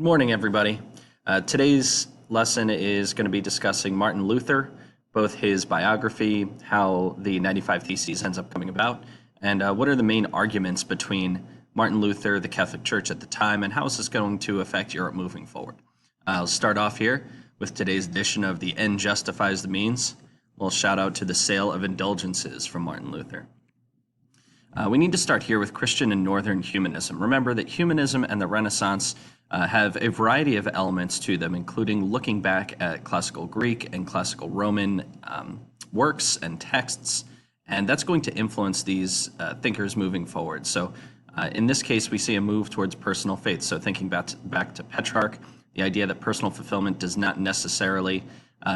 Good morning, everybody. Today's lesson is going to be discussing Martin Luther, both his biography, how the 95 Theses ends up coming about, and what are the main arguments between Martin Luther, the Catholic Church at the time, and how is this going to affect Europe moving forward. I'll start off here with today's edition of The End Justifies the Means. A little shout out to the sale of indulgences from Martin Luther. We need to start here with Christian and Northern humanism. Remember that humanism and the Renaissance have a variety of elements to them, including looking back at classical Greek and classical Roman works and texts, and that's going to influence these thinkers moving forward. So in this case, we see a move towards personal faith. So thinking back to Petrarch, the idea that personal fulfillment does not necessarily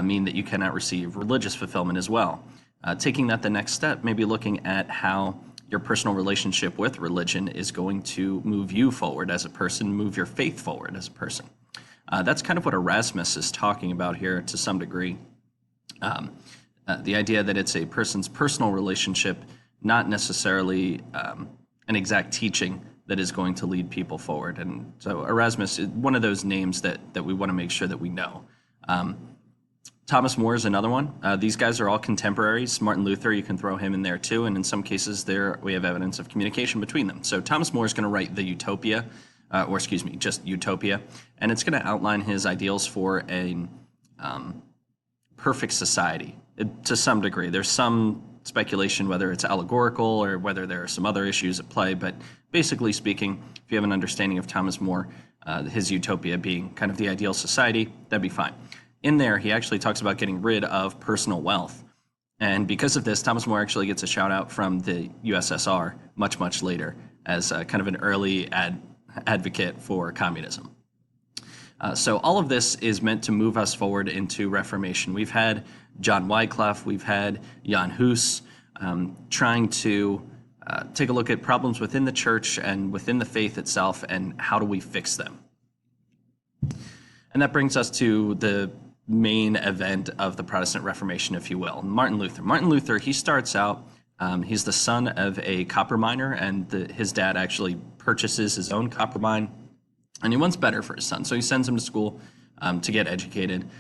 mean that you cannot receive religious fulfillment as well. Taking that the next step, maybe looking at how your personal relationship with religion is going to move you forward as a person, move your faith forward as a person. That's kind of what Erasmus is talking about here to some degree. The idea that it's a person's personal relationship, not necessarily an exact teaching that is going to lead people forward. And so Erasmus is one of those names that we want to make sure that we know. Thomas More is another one. These guys are all contemporaries. Martin Luther, you can throw him in there too, and in some cases there we have evidence of communication between them. So Thomas More is going to write the Utopia, just Utopia, and it's going to outline his ideals for a perfect society to some degree. There's some speculation whether it's allegorical or whether there are some other issues at play, but basically speaking, if you have an understanding of Thomas More, his Utopia being kind of the ideal society, that'd be fine. In there, he actually talks about getting rid of personal wealth. And because of this, Thomas More actually gets a shout out from the USSR much, much later as kind of an early advocate for communism. So all of this is meant to move us forward into Reformation. We've had John Wycliffe, we've had Jan Hus trying to take a look at problems within the church and within the faith itself and how do we fix them. And that brings us to the main event of the Protestant Reformation, if you will, Martin Luther. Martin Luther, he starts out, he's the son of a copper miner, and his dad actually purchases his own copper mine, and he wants better for his son, so he sends him to school to get educated.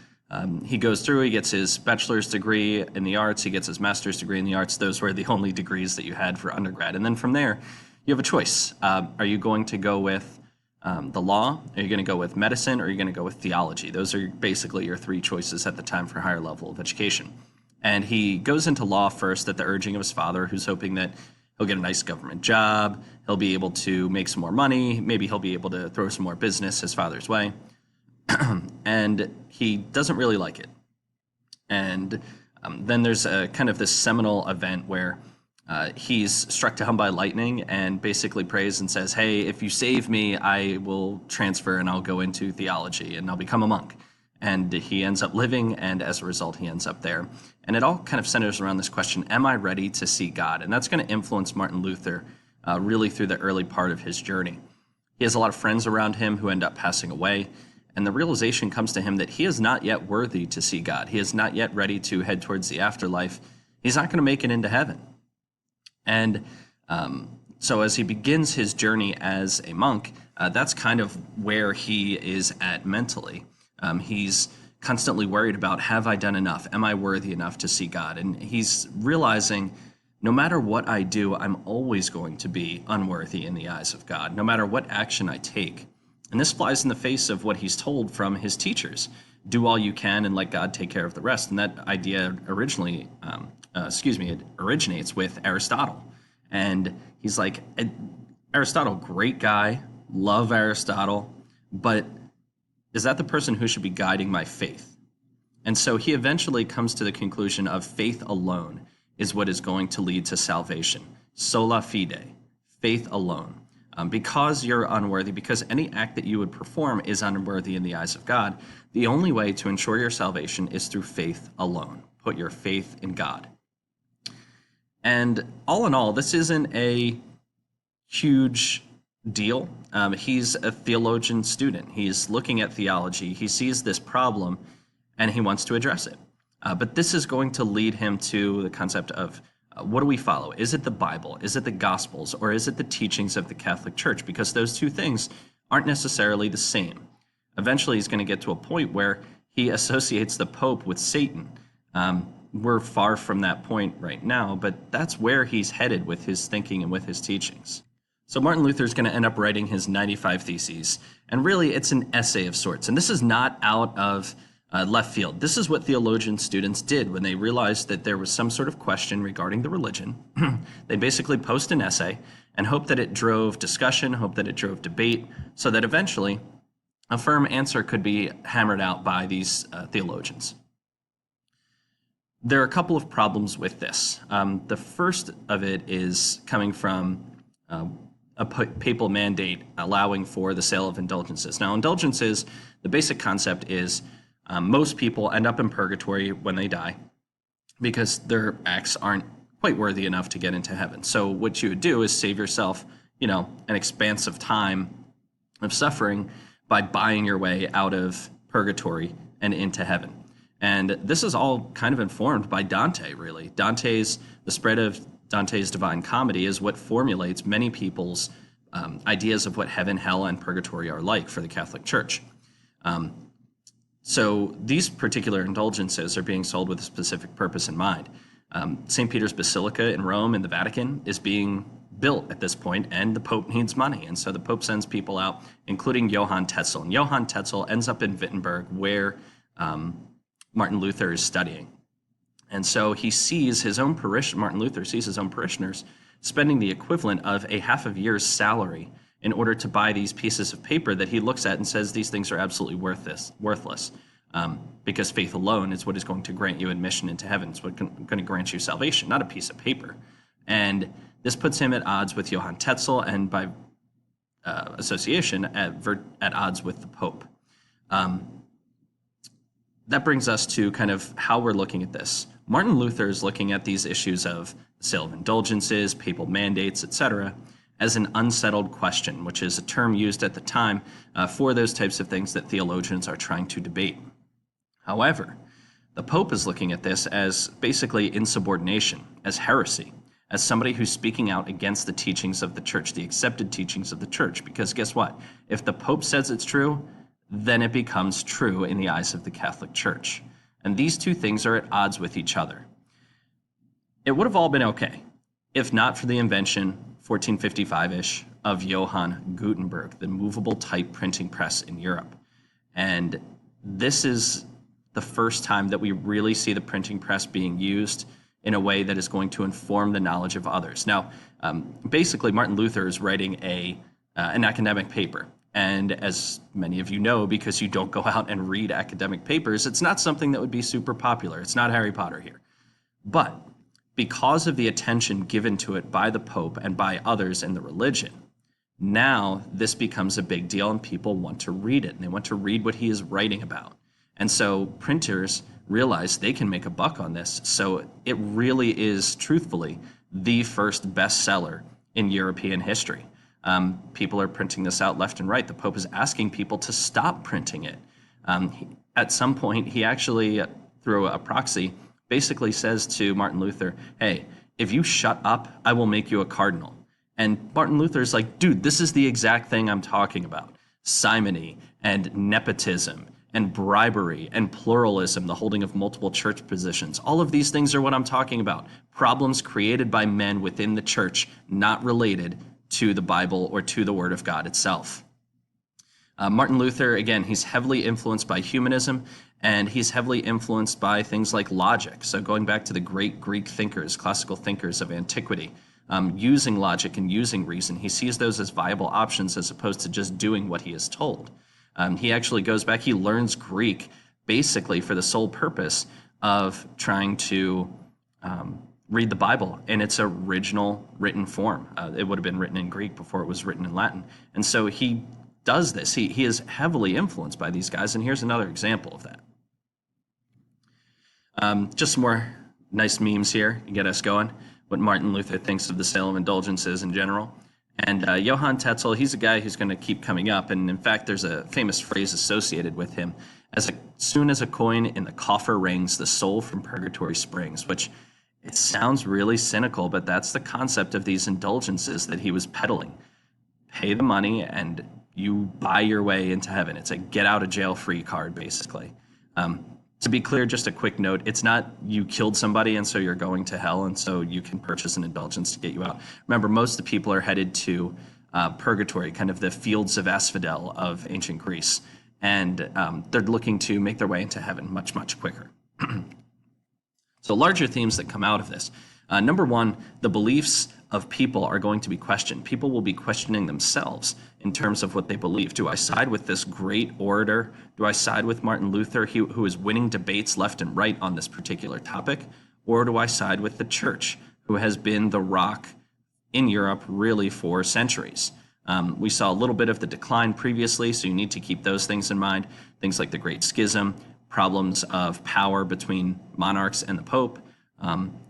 He goes through, he gets his bachelor's degree in the arts, he gets his master's degree in the arts. Those were the only degrees that you had for undergrad. And then from there, you have a choice. Are you going to go with the law? Are you going to go with medicine? Or are you going to go with theology? Those are basically your three choices at the time for higher level of education. And he goes into law first at the urging of his father, who's hoping that he'll get a nice government job, he'll be able to make some more money, maybe he'll be able to throw some more business his father's way. And he doesn't really like it. And then there's a kind of this seminal event where he's struck down by lightning and basically prays and says, hey, if you save me, I will transfer and I'll go into theology and I'll become a monk. And he ends up living, and as a result, he ends up there. And it all kind of centers around this question, am I ready to see God? And that's going to influence Martin Luther really through the early part of his journey. He has a lot of friends around him who end up passing away, and the realization comes to him that he is not yet worthy to see God. He is not yet ready to head towards the afterlife. He's not going to make it into heaven. And so as he begins his journey as a monk, that's kind of where he is at mentally. He's constantly worried about, have I done enough? Am I worthy enough to see God? And he's realizing no matter what I do, I'm always going to be unworthy in the eyes of God, no matter what action I take. And this flies in the face of what he's told from his teachers. Do all you can and let God take care of the rest. And that idea originally it originates with Aristotle. And he's like, Aristotle, great guy, love Aristotle, but is that the person who should be guiding my faith? And so he eventually comes to the conclusion of faith alone is what is going to lead to salvation. Sola fide, faith alone. Because you're unworthy, because any act that you would perform is unworthy in the eyes of God, the only way to ensure your salvation is through faith alone. Put your faith in God. And all in all, this isn't a huge deal. He's a theologian student. He's looking at theology. He sees this problem and he wants to address it. But this is going to lead him to the concept of what do we follow? Is it the Bible? Is it the Gospels? Or is it the teachings of the Catholic Church? Because those two things aren't necessarily the same. Eventually, he's going to get to a point where he associates the Pope with Satan. We're far from that point right now, but that's where he's headed with his thinking and with his teachings. So Martin Luther is going to end up writing his 95 Theses, and really it's an essay of sorts. And this is not out of left field. This is what theologian students did when they realized that there was some sort of question regarding the religion. They basically post an essay and hope that it drove discussion, hope that it drove debate, so that eventually a firm answer could be hammered out by these theologians. There are a couple of problems with this. The first of it is coming from a papal mandate allowing for the sale of indulgences. Now, indulgences, the basic concept is most people end up in purgatory when they die because their acts aren't quite worthy enough to get into heaven. So what you would do is save yourself, an expansive time of suffering by buying your way out of purgatory and into heaven. And this is all kind of informed by Dante, really. The spread of Dante's Divine Comedy is what formulates many people's ideas of what heaven, hell, and purgatory are like for the Catholic Church. So these particular indulgences are being sold with a specific purpose in mind. St. Peter's Basilica in Rome in the Vatican is being built at this point, and the Pope needs money. And so the Pope sends people out, including Johann Tetzel. And Johann Tetzel ends up in Wittenberg, where Martin Luther is studying. And so he sees Martin Luther sees his own parishioners spending the equivalent of a half a year's salary in order to buy these pieces of paper that he looks at and says these things are absolutely worthless, because faith alone is what is going to grant you admission into heaven. It's what's going to grant you salvation, not a piece of paper. And this puts him at odds with Johann Tetzel, and by association at odds with the Pope. That brings us to kind of how we're looking at this. Martin Luther is looking at these issues of sale of indulgences, papal mandates, etc., as an unsettled question, which is a term used at the time for those types of things that theologians are trying to debate. However, the Pope is looking at this as basically insubordination, as heresy, as somebody who's speaking out against the teachings of the church, the accepted teachings of the church. Because guess what? If the Pope says it's true, then it becomes true in the eyes of the Catholic Church. And these two things are at odds with each other. It would have all been okay if not for the invention, 1455-ish, of Johann Gutenberg, the movable type printing press in Europe. And this is the first time that we really see the printing press being used in a way that is going to inform the knowledge of others. Now, basically, Martin Luther is writing an academic paper. And as many of you know, because you don't go out and read academic papers, it's not something that would be super popular. It's not Harry Potter here. But because of the attention given to it by the Pope and by others in the religion, now this becomes a big deal and people want to read it. And they want to read what he is writing about. And so printers realize they can make a buck on this. So it really is, truthfully, the first bestseller in European history. People are printing this out left and right. The Pope is asking people to stop printing it. At some point, he actually, through a proxy, basically says to Martin Luther, hey, if you shut up, I will make you a cardinal. And Martin Luther's like, dude, this is the exact thing I'm talking about. Simony and nepotism and bribery and pluralism, the holding of multiple church positions. All of these things are what I'm talking about. Problems created by men within the church, not related to the Bible or to the Word of God itself. Martin Luther, again, he's heavily influenced by humanism, and he's heavily influenced by things like logic. So going back to the great Greek thinkers, classical thinkers of antiquity, using logic and using reason, he sees those as viable options as opposed to just doing what he is told. He actually goes back, he learns Greek basically for the sole purpose of trying to read the Bible in its original written form. It would have been written in Greek before it was written in Latin. And so he does this. He is heavily influenced by these guys, and here's another example of that. Just some more nice memes here to get us going, what Martin Luther thinks of the sale of indulgences in general. And Johann Tetzel, he's a guy who's going to keep coming up, and in fact, there's a famous phrase associated with him, as soon as a coin in the coffer rings, the soul from purgatory springs, which it sounds really cynical, but that's the concept of these indulgences that he was peddling. Pay the money and you buy your way into heaven. It's a get out of jail free card, basically. To be clear, just a quick note, it's not you killed somebody and so you're going to hell and so you can purchase an indulgence to get you out. Remember, most of the people are headed to purgatory, kind of the fields of asphodel of ancient Greece. And they're looking to make their way into heaven much, much quicker. So larger themes that come out of this. Number one, the beliefs of people are going to be questioned. People will be questioning themselves in terms of what they believe. Do I side with this great orator? Do I side with Martin Luther, who is winning debates left and right on this particular topic? Or do I side with the church, who has been the rock in Europe really for centuries? We saw a little bit of the decline previously, so you need to keep those things in mind. Things like the Great Schism, problems of power between monarchs and the Pope,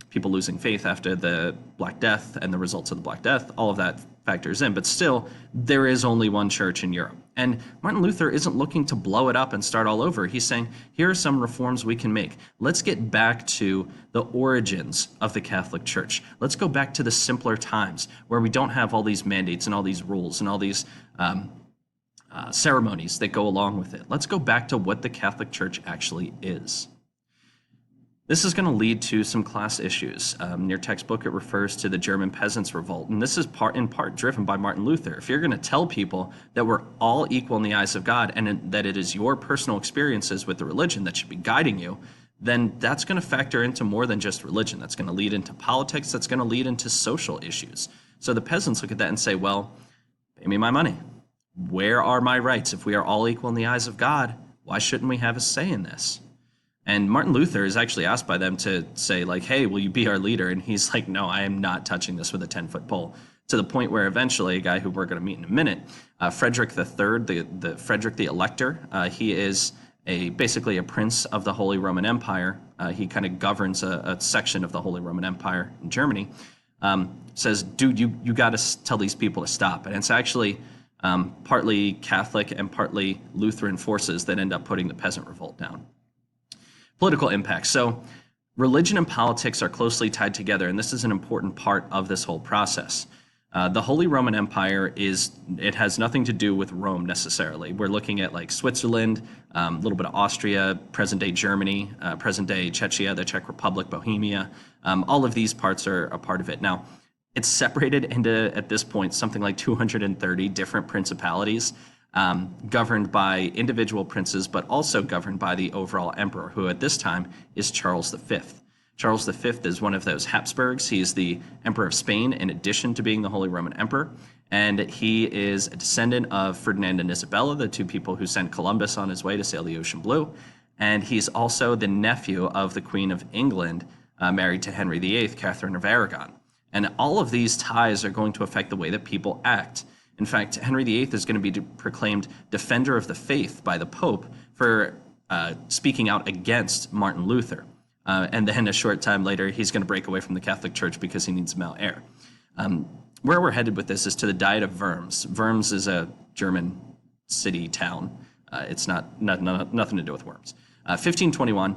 people losing faith after the Black Death and the results of the Black Death, all of that factors in. But still, there is only one church in Europe. And Martin Luther isn't looking to blow it up and start all over. He's saying, here are some reforms we can make. Let's get back to the origins of the Catholic Church. Let's go back to the simpler times where we don't have all these mandates and all these rules and all these ceremonies that go along with it. Let's go back to what the Catholic Church actually is. This is going to lead to some class issues. In your textbook, it refers to the German Peasants' Revolt, and this is in part driven by Martin Luther. If you're going to tell people that we're all equal in the eyes of God and that it is your personal experiences with the religion that should be guiding you, then that's going to factor into more than just religion. That's going to lead into politics. That's going to lead into social issues. So the peasants look at that and say, well, pay me my money. Where are my rights? If we are all equal in the eyes of God, why shouldn't we have a say in this? And Martin Luther is actually asked by them to say, like, hey, will you be our leader? And he's like, no, I am not touching this with a 10-foot pole. To the point where eventually, a guy who we're going to meet in a minute, Frederick III, the Frederick the Elector, he is basically a prince of the Holy Roman Empire. He kind of governs a section of the Holy Roman Empire in Germany. Says, dude, you got to tell these people to stop. And it's actually partly Catholic and partly Lutheran forces that end up putting the peasant revolt down. Political impact. So religion and politics are closely tied together, and this is an important part of this whole process. The Holy Roman Empire it has nothing to do with Rome necessarily. We're looking at like Switzerland, a little bit of Austria, present-day Germany, present-day Czechia, the Czech Republic, Bohemia. All of these parts are a part of it. Now, it's separated into, at this point, something like 230 different principalities, governed by individual princes, but also governed by the overall emperor, who at this time is Charles V. Charles V is one of those Habsburgs. He's the emperor of Spain, in addition to being the Holy Roman Emperor. And he is a descendant of Ferdinand and Isabella, the two people who sent Columbus on his way to sail the ocean blue. And he's also the nephew of the Queen of England, married to Henry VIII, Catherine of Aragon. And all of these ties are going to affect the way that people act. In fact, Henry VIII is going to be proclaimed defender of the faith by the Pope for speaking out against Martin Luther. And then a short time later, he's going to break away from the Catholic Church because he needs male heir. Where we're headed with this is to the Diet of Worms. Worms is a German city, town. It's nothing to do with worms. 1521,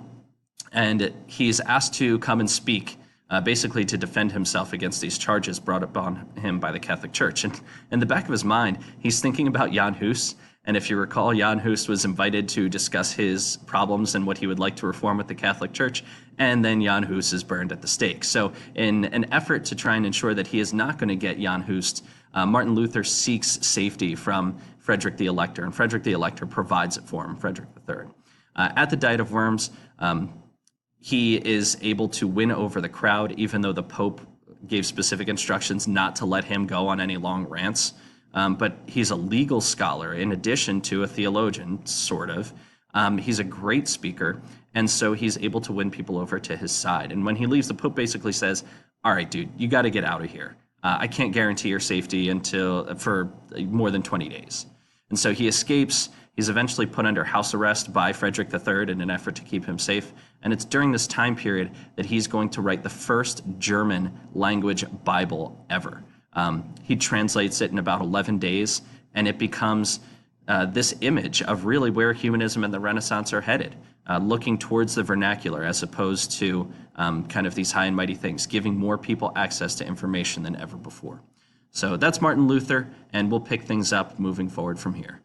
and he's asked to come and speak basically to defend himself against these charges brought upon him by the Catholic Church. And in the back of his mind, he's thinking about Jan Hus. And if you recall, Jan Hus was invited to discuss his problems and what he would like to reform with the Catholic Church. And then Jan Hus is burned at the stake. So in an effort to try and ensure that he is not going to get Jan Hus, Martin Luther seeks safety from Frederick the Elector. And Frederick the Elector provides it for him, Frederick III. At the Diet of Worms, he is able to win over the crowd, even though the Pope gave specific instructions not to let him go on any long rants. But he's a legal scholar in addition to a theologian, sort of. He's a great speaker, and so he's able to win people over to his side. And when he leaves, the Pope basically says, all right, dude, you got to get out of here. I can't guarantee your safety for more than 20 days. And so he escapes. He's eventually put under house arrest by Frederick III in an effort to keep him safe. And it's during this time period that he's going to write the first German language Bible ever. He translates it in about 11 days, and it becomes this image of really where humanism and the Renaissance are headed, looking towards the vernacular as opposed to kind of these high and mighty things, giving more people access to information than ever before. So that's Martin Luther, and we'll pick things up moving forward from here.